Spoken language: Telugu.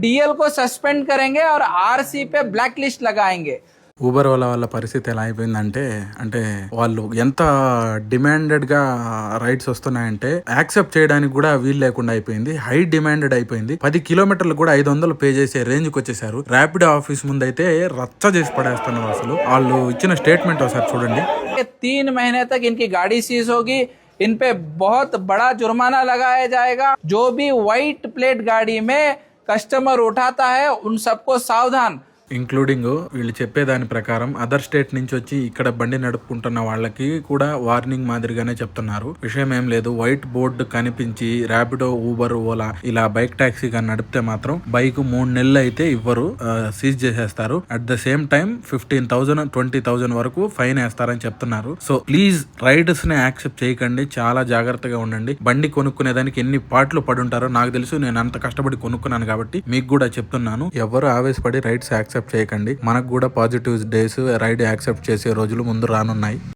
डीएल को सस्पेंड करेंगे और आरसी पे ब्लैक लिस्ट लगाएंगे। ఊబర్ వాళ్ళ పరిస్థితి ఎలా అయిపోయిందంటే, అంటే వాళ్ళు ఎంత డిమాండెడ్గా రైడ్స్ వస్తున్నాయంటే యాక్సెప్ట్ చేయడానికి కూడా వీలు లేకుండా అయిపోయింది. హై డిమాండెడ్ అయిపోయింది. 10 కిలోమీటర్లు కూడా 500 పే చేసే రేంజ్కి వచ్చేసారు. ర్యాపిడో ఆఫీస్ ముందైతే రచ్చ చేసి పడేస్తున్నారు. అసలు వాళ్ళు ఇచ్చిన స్టేట్మెంట్ ఒకసారి చూడండి. 3 महीने तक इनकी गाड़ी सीज होगी, इन पे बहुत बड़ा जुर्माना लगाया जाएगा। जो भी व्हाइट प्लेट गाड़ी में कस्टमर उठाता है उन सबको सावधान। ఇంక్లూడింగ్ వీళ్ళు చెప్పేదాని ప్రకారం అదర్ స్టేట్ నుంచి వచ్చి ఇక్కడ బండి నడుపుకుంటున్న వాళ్ళకి కూడా వార్నింగ్ మాదిరిగానే చెప్తున్నారు. విషయం ఏం లేదు, వైట్ బోర్డు కనిపించి ర్యాపిడో, ఊబర్, ఓలా ఇలా బైక్ టాక్సీ గా నడిపితే మాత్రం బైక్ 3 నెలలు అయితే ఇవ్వరు, సీజ్ చేసేస్తారు. అట్ ద సేమ్ టైం 15,000 20,000 వరకు ఫైన్ వేస్తారని చెప్తున్నారు. సో ప్లీజ్ రైడర్స్ ని యాక్సెప్ట్ చేయకండి, చాలా జాగ్రత్తగా ఉండండి. బండి కొనుక్కునేదానికి ఎన్ని పాటలు పడుంటారో నాకు తెలుసు, నేను అంత కష్టపడి కొనుక్కున్నాను కాబట్టి మీకు కూడా చెప్తున్నాను. ఎవరు ఆవేశపడి రైడ్స్ యాక్సెప్ట్ చేయకండి. మనకు కూడా పాజిటివ్ డేస్ రైడ్ యాక్సెప్ట్ చేసే రోజులు ముందు రానున్నాయి.